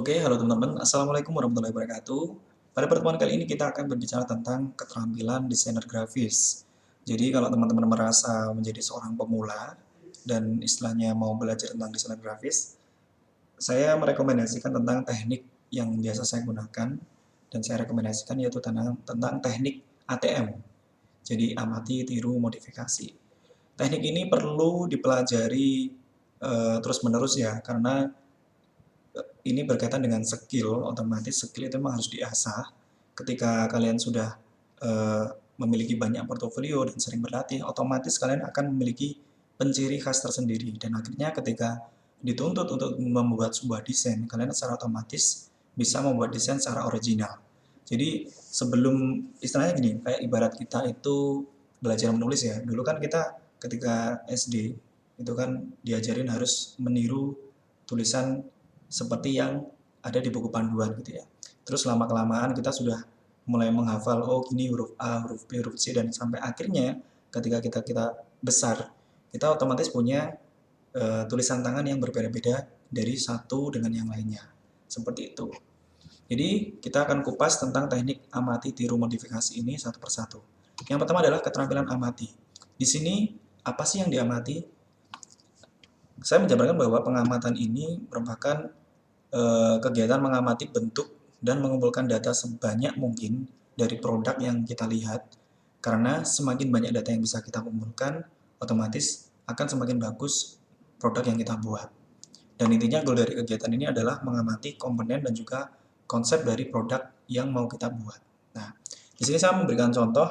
Oke, halo teman-teman. Assalamualaikum warahmatullahi wabarakatuh. Pada pertemuan kali ini kita akan berbicara tentang keterampilan desainer grafis. Jadi kalau teman-teman merasa menjadi seorang pemula dan istilahnya mau belajar tentang desainer grafis, saya merekomendasikan tentang teknik yang biasa saya gunakan dan saya rekomendasikan yaitu tentang teknik ATM. Jadi amati, tiru, modifikasi. Teknik ini perlu dipelajari terus-menerus ya, karena ini berkaitan dengan skill, otomatis skill itu memang harus diasah. Ketika kalian sudah memiliki banyak portofolio dan sering berlatih, otomatis kalian akan memiliki penciri khas tersendiri. Dan akhirnya ketika dituntut untuk membuat sebuah desain, kalian secara otomatis bisa membuat desain secara original. Jadi sebelum istilahnya gini, kayak ibarat kita itu belajar menulis ya. Dulu kan kita ketika SD itu kan diajarin harus meniru tulisan seperti yang ada di buku panduan gitu ya. Terus lama-kelamaan kita sudah mulai menghafal, oh gini huruf A, huruf B, huruf C, dan sampai akhirnya ketika kita besar, kita otomatis punya tulisan tangan yang berbeda-beda dari satu dengan yang lainnya. Seperti itu. Jadi kita akan kupas tentang teknik amati tiru modifikasi ini satu persatu. Yang pertama adalah keterampilan amati. Di sini apa sih yang diamati? Saya menjabarkan bahwa pengamatan ini merupakan kegiatan mengamati bentuk dan mengumpulkan data sebanyak mungkin dari produk yang kita lihat, karena semakin banyak data yang bisa kita kumpulkan, otomatis akan semakin bagus produk yang kita buat. Dan intinya goal dari kegiatan ini adalah mengamati komponen dan juga konsep dari produk yang mau kita buat. Nah, di sini saya memberikan contoh,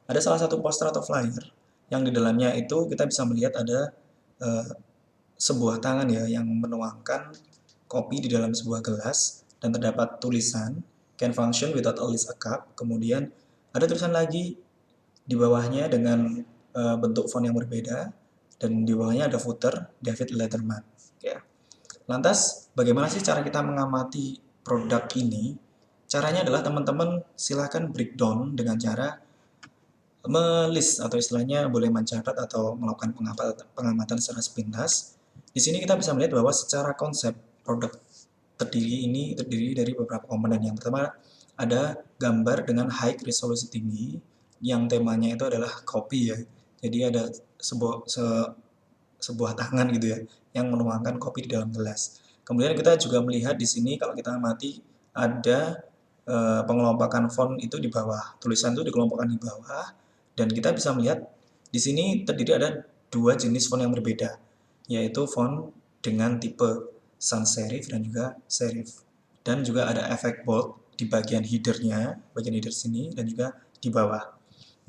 ada salah satu poster atau flyer yang di dalamnya itu kita bisa melihat ada eh, sebuah tangan ya yang menuangkan kopi di dalam sebuah gelas dan terdapat tulisan can function without at least a cup. Kemudian ada tulisan lagi di bawahnya dengan bentuk font yang berbeda dan di bawahnya ada footer David Letterman. Ya. Lantas bagaimana sih cara kita mengamati produk ini? Caranya adalah teman-teman silahkan breakdown dengan cara melist atau istilahnya boleh mencatat atau melakukan pengamatan secara sepintas. Di sini kita bisa melihat bahwa secara konsep produk terdiri dari beberapa komponen. Yang pertama ada gambar dengan high resolusi tinggi yang temanya itu adalah kopi ya. Jadi ada sebuah tangan gitu ya yang menuangkan kopi di dalam gelas. Kemudian kita juga melihat di sini kalau kita amati ada pengelompokan font itu di bawah, tulisan itu dikelompokkan di bawah, dan kita bisa melihat di sini terdiri ada dua jenis font yang berbeda, yaitu font dengan tipe sans serif dan juga serif. Dan juga ada efek bold di bagian headernya, bagian header sini, dan juga di bawah.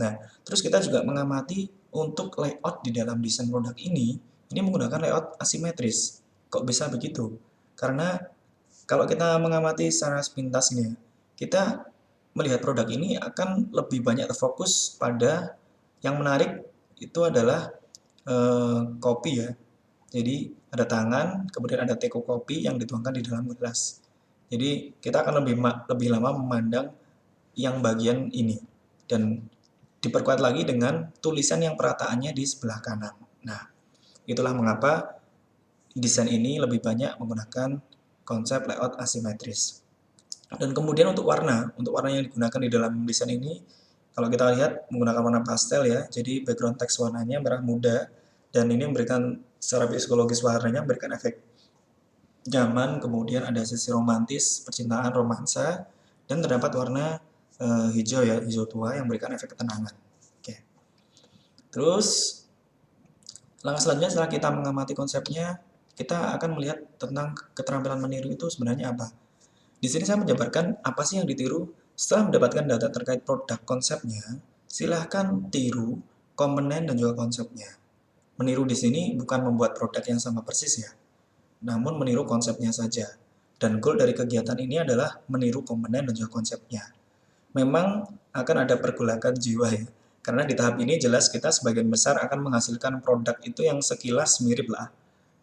Nah, terus kita juga mengamati untuk layout di dalam desain produk ini menggunakan layout asimetris. Kok bisa begitu? Karena kalau kita mengamati secara sepintas ini, kita melihat produk ini akan lebih banyak terfokus pada yang menarik itu adalah kopi ya. Jadi ada tangan, kemudian ada teko kopi yang dituangkan di dalam gelas. Jadi kita akan lebih lama memandang yang bagian ini dan diperkuat lagi dengan tulisan yang perataannya di sebelah kanan. Nah, itulah mengapa desain ini lebih banyak menggunakan konsep layout asimetris. Dan kemudian untuk warna yang digunakan di dalam desain ini, kalau kita lihat menggunakan warna pastel ya, jadi background teks warnanya merah muda, dan ini memberikan secara psikologis warnanya memberikan efek nyaman, kemudian ada sisi romantis, percintaan, romansa, dan terdapat warna hijau ya, hijau tua yang memberikan efek ketenangan. Oke. Terus langkah selanjutnya setelah kita mengamati konsepnya, kita akan melihat tentang keterampilan meniru itu sebenarnya apa. Di sini saya menjabarkan apa sih yang ditiru. Setelah mendapatkan data terkait produk konsepnya, silahkan tiru komponen dan juga konsepnya. Meniru di sini bukan membuat produk yang sama persis ya, namun meniru konsepnya saja. Dan goal dari kegiatan ini adalah meniru komponen dan juga konsepnya. Memang akan ada pergolakan jiwa ya, karena di tahap ini jelas kita sebagian besar akan menghasilkan produk itu yang sekilas mirip lah.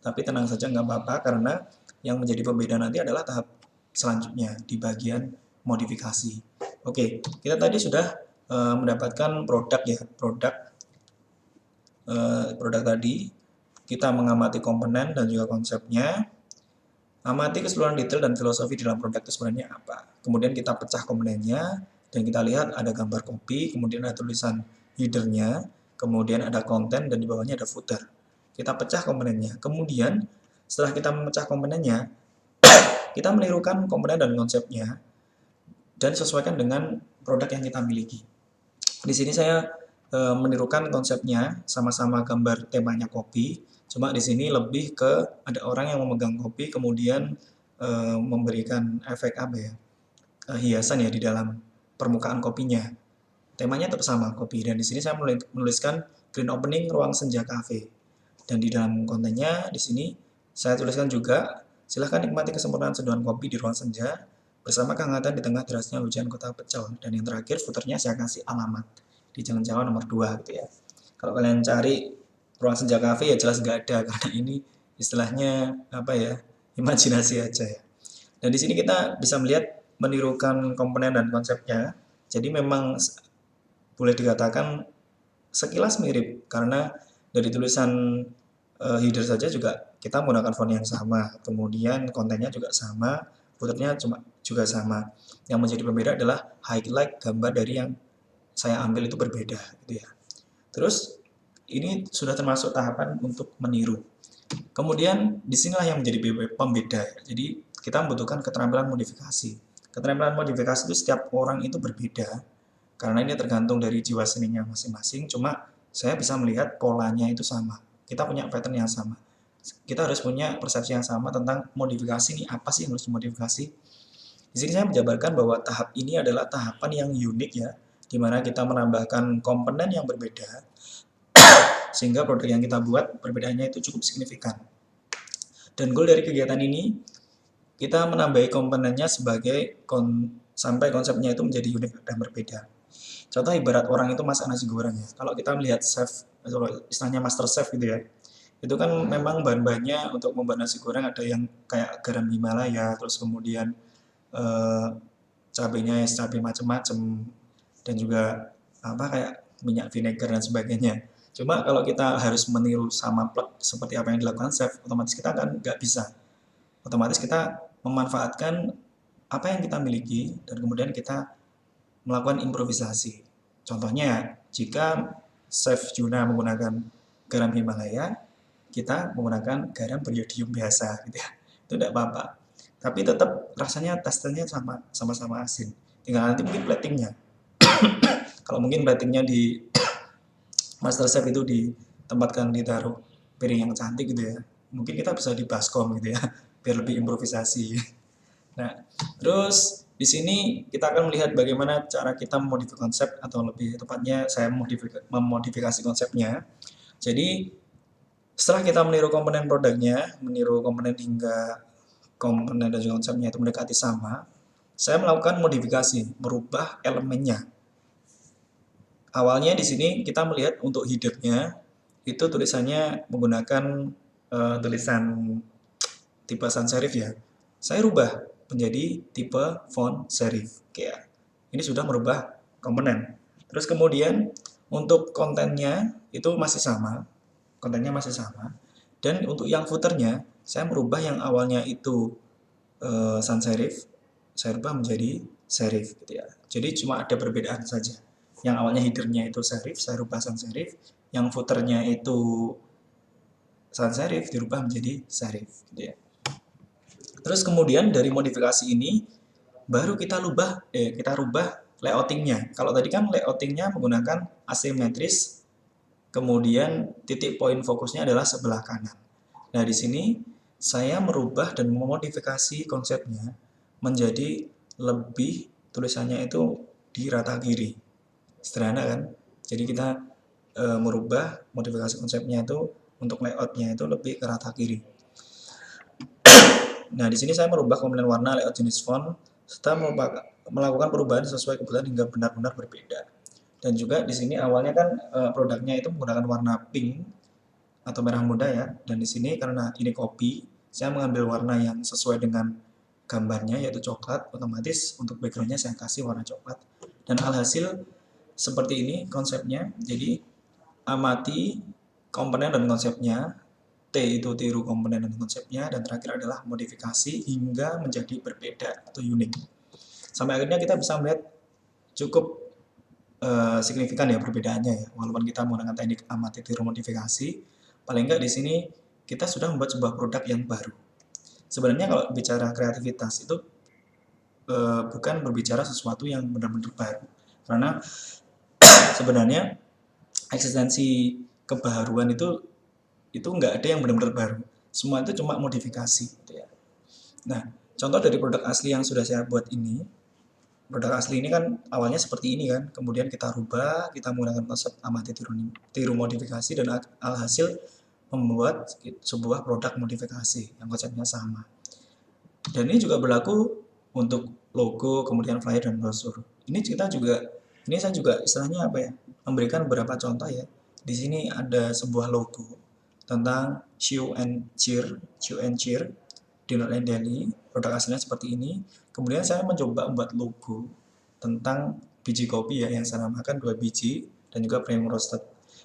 Tapi tenang saja nggak apa-apa, karena yang menjadi pembeda nanti adalah tahap selanjutnya di bagian modifikasi. Oke, kita tadi sudah mendapatkan produk ya, produk tadi kita mengamati komponen dan juga konsepnya. Amati keseluruhan detail dan filosofi dalam produk itu sebenarnya apa. Kemudian kita pecah komponennya, dan kita lihat ada gambar kopi, kemudian ada tulisan headernya, kemudian ada konten, dan di bawahnya ada footer. Kita pecah komponennya. Kemudian, setelah kita memecah komponennya, kita menirukan komponen dan konsepnya, dan sesuaikan dengan produk yang kita miliki. Di sini saya menirukan konsepnya, sama-sama gambar temanya kopi, cuma di sini lebih ke ada orang yang memegang kopi, kemudian memberikan efek apa ya, hiasan ya di dalam permukaan kopinya. Temanya tetap sama kopi, dan di sini saya menuliskan Green Opening Ruang Senja Cafe. Dan di dalam kontennya di sini saya tuliskan juga, silahkan nikmati kesempurnaan seduhan kopi di ruang senja bersama kehangatan di tengah derasnya hujan kota Pecel. Dan yang terakhir footernya saya kasih alamat di Jalan Jawa nomor 2 gitu ya. Kalau kalian cari ruang senja cafe ya jelas nggak ada, karena ini istilahnya apa ya, imajinasi aja ya. Dan di sini kita bisa melihat menirukan komponen dan konsepnya. Jadi memang boleh dikatakan sekilas mirip, karena dari tulisan header saja juga kita menggunakan font yang sama, kemudian kontennya juga sama, footernya juga sama. Yang menjadi pembeda adalah highlight gambar dari yang saya ambil itu berbeda gitu ya. Terus ini sudah termasuk tahapan untuk meniru. Kemudian disinilah yang menjadi pembeda. Jadi kita membutuhkan keterampilan modifikasi. Keterampilan modifikasi itu setiap orang itu berbeda, karena ini tergantung dari jiwa seninya masing-masing. Cuma saya bisa melihat polanya itu sama. Kita punya pattern yang sama. Kita harus punya persepsi yang sama tentang modifikasi ini, apa sih yang harus dimodifikasi. Di sini saya menjabarkan bahwa tahap ini adalah tahapan yang unik ya, di mana kita menambahkan komponen yang berbeda, sehingga produk yang kita buat perbedaannya itu cukup signifikan. Dan goal dari kegiatan ini, kita menambahi komponennya sampai konsepnya itu menjadi unik dan berbeda. Contoh ibarat orang itu masak nasi goreng ya. Kalau kita melihat chef, istilahnya master chef gitu ya, itu kan memang bahan-bahannya untuk membuat nasi goreng ada yang kayak garam Himalaya, terus kemudian eh, cabenya ya cabai macam-macam, dan juga apa kayak minyak vinegar dan sebagainya. Cuma kalau kita harus meniru sama plek seperti apa yang dilakukan chef, otomatis kita kan nggak bisa. Otomatis kita memanfaatkan apa yang kita miliki dan kemudian kita melakukan improvisasi. Contohnya, jika chef Juna menggunakan garam Himalaya, kita menggunakan garam beriodium biasa gitu ya. Itu tidak apa-apa. Tapi tetap rasanya teksturnya sama-sama asin. Tinggal nanti mungkin platingnya. Kalau mungkin platingnya di Master Chef itu ditempatkan ditaruh piring yang cantik gitu ya. Mungkin kita bisa di baskom gitu ya, biar lebih improvisasi. Nah, terus di sini kita akan melihat bagaimana cara kita memodifikasi konsep, atau lebih tepatnya saya memodifikasi konsepnya. Jadi setelah kita meniru komponen produknya, meniru komponen hingga komponen dan juga konsepnya itu mendekati sama, saya melakukan modifikasi, merubah elemennya. Awalnya di sini kita melihat untuk headernya itu tulisannya menggunakan tulisan tipe sans serif ya. Saya rubah menjadi tipe font serif. Kayak ini sudah merubah komponen. Terus kemudian untuk kontennya itu masih sama, kontennya masih sama. Dan untuk yang footernya saya merubah yang awalnya itu sans serif, saya rubah menjadi serif gitu ya. Jadi cuma ada perbedaan saja. Yang awalnya headernya itu serif, saya rubah sans serif. Yang footernya itu sans serif dirubah menjadi serif gitu ya. Terus kemudian dari modifikasi ini baru kita rubah layoutingnya. Kalau tadi kan layoutingnya menggunakan asimetris, kemudian titik poin fokusnya adalah sebelah kanan. Nah di sini saya merubah dan memodifikasi konsepnya menjadi lebih tulisannya itu di rata kiri. Sederhana kan? Jadi kita merubah modifikasi konsepnya itu untuk layoutnya itu lebih ke rata kiri. Nah, di sini saya merubah komponen warna, layout, jenis font, serta melakukan perubahan sesuai kebutuhan hingga benar-benar berbeda. Dan juga di sini awalnya kan produknya itu menggunakan warna pink atau merah muda ya. Dan di sini karena ini kopi, saya mengambil warna yang sesuai dengan gambarnya yaitu coklat. Otomatis untuk backgroundnya saya kasih warna coklat. Dan alhasil seperti ini konsepnya. Jadi amati komponen dan konsepnya, T itu tiru komponen dan konsepnya, dan terakhir adalah modifikasi hingga menjadi berbeda atau unik. Sampai akhirnya kita bisa melihat cukup signifikan ya perbedaannya ya. Walaupun kita menggunakan teknik amati tiru modifikasi, paling nggak di sini kita sudah membuat sebuah produk yang baru. Sebenarnya kalau bicara kreativitas itu bukan berbicara sesuatu yang benar-benar baru, karena sebenarnya eksistensi kebaruan itu nggak ada yang benar-benar baru. Semua itu cuma modifikasi gitu ya. Nah, contoh dari produk asli yang sudah saya buat ini, produk asli ini kan awalnya seperti ini kan, kemudian kita rubah, kita menggunakan konsep amati tiru modifikasi, dan alhasil membuat sebuah produk modifikasi yang konsepnya sama. Dan ini juga berlaku untuk logo, kemudian flyer dan brosur. Ini saya juga istilahnya apa ya, memberikan beberapa contoh ya. Di sini ada sebuah logo tentang Chew and Cheer, Dinner and Daily, produk aslinya seperti ini. Kemudian saya mencoba membuat logo tentang biji kopi ya, yang saya namakan 2 biji, dan juga premium roasted.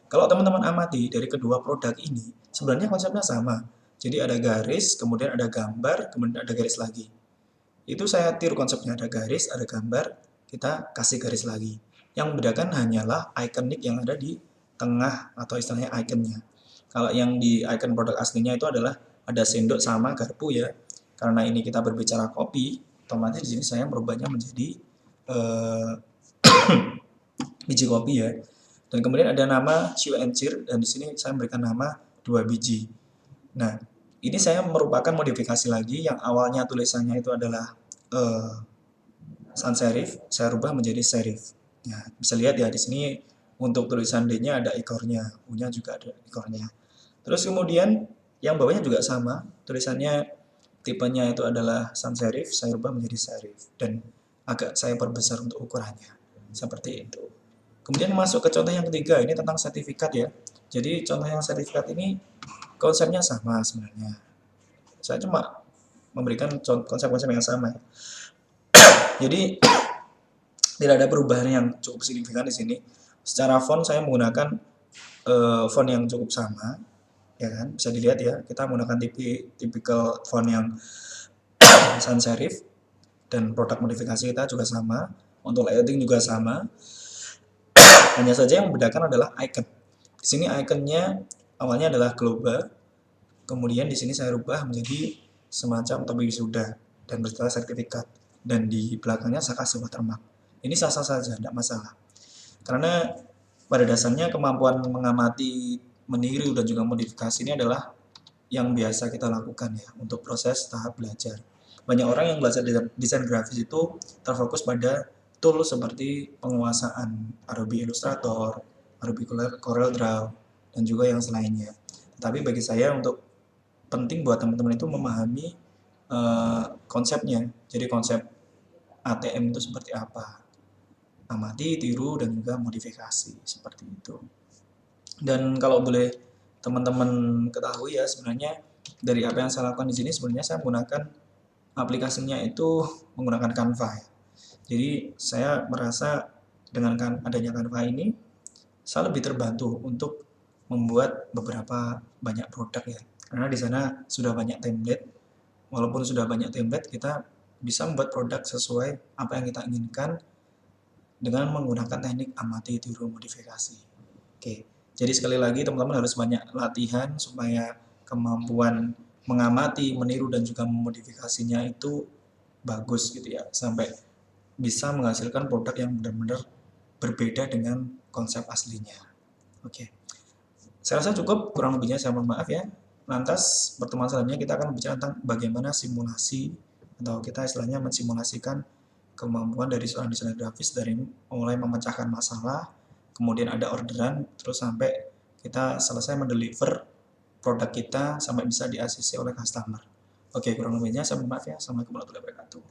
Kalau teman-teman amati dari kedua produk ini, sebenarnya konsepnya sama. Jadi ada garis, kemudian ada gambar, kemudian ada garis lagi. Itu saya tiru konsepnya, ada garis, ada gambar, kita kasih garis lagi. Yang membedakan hanyalah ikonik yang ada di tengah atau istilahnya ikonnya. Kalau yang di icon produk aslinya itu adalah ada sendok sama garpu ya. Karena ini kita berbicara kopi, otomatis di sini saya merubahnya menjadi biji kopi ya. Dan kemudian ada nama Chew and Cheer, dan di sini saya memberikan nama 2 biji. Nah, ini saya merupakan modifikasi lagi, yang awalnya tulisannya itu adalah sans serif, saya rubah menjadi serif. Nah, bisa lihat ya di sini untuk tulisan D-nya ada ekornya, U-nya juga ada ekornya. Terus kemudian yang bawahnya juga sama, tulisannya tipenya itu adalah sans serif, saya rubah menjadi serif, dan agak saya perbesar untuk ukurannya. Seperti itu. Kemudian masuk ke contoh yang ketiga, ini tentang sertifikat ya. Jadi contoh yang sertifikat ini konsepnya sama sebenarnya. Saya cuma memberikan konsep-konsep yang sama. Jadi tidak ada perubahan yang cukup signifikan di sini. Secara font saya menggunakan font yang cukup sama, ya kan? Bisa dilihat ya, kita menggunakan typical font yang sans serif, dan produk modifikasi kita juga sama. Untuk layouting juga sama. Hanya saja yang membedakan adalah icon. Di sini iconnya awalnya adalah global, kemudian di sini saya rubah menjadi semacam topi wisuda dan bersetelah sertifikat, dan di belakangnya saya kasih watermark. Ini sah-sah saja, tidak masalah. Karena pada dasarnya kemampuan mengamati, meniru, dan juga modifikasi ini adalah yang biasa kita lakukan ya untuk proses tahap belajar. Banyak orang yang belajar desain grafis itu terfokus pada tool seperti penguasaan Adobe Illustrator, Adobe Corel Draw, dan juga yang selainnya. Tapi bagi saya untuk penting buat teman-teman itu memahami konsepnya. Jadi konsep ATM itu seperti apa, amati, tiru, dan juga modifikasi seperti itu. Dan kalau boleh teman-teman ketahui ya, sebenarnya dari apa yang saya lakukan di sini, sebenarnya saya menggunakan aplikasinya itu menggunakan Canva ya. Jadi saya merasa dengan adanya Canva ini, saya lebih terbantu untuk membuat beberapa banyak produk ya. Karena di sana sudah banyak template. Walaupun sudah banyak template, kita bisa membuat produk sesuai apa yang kita inginkan dengan menggunakan teknik amati tiru modifikasi. Oke. Jadi sekali lagi teman-teman harus banyak latihan supaya kemampuan mengamati, meniru, dan juga memodifikasinya itu bagus gitu ya. Sampai bisa menghasilkan produk yang benar-benar berbeda dengan konsep aslinya. Oke. Saya rasa cukup, kurang lebihnya saya mohon maaf ya. Lantas pertemuan selanjutnya kita akan bicara tentang bagaimana simulasi, atau kita istilahnya mensimulasikan kemampuan dari seorang desainer grafis dari mulai memecahkan masalah, kemudian ada orderan, terus sampai kita selesai mendeliver produk kita sampai bisa di-ACC oleh customer. Oke, kurang lebihnya saya mohon maaf ya. Assalamualaikum warahmatullahi wabarakatuh.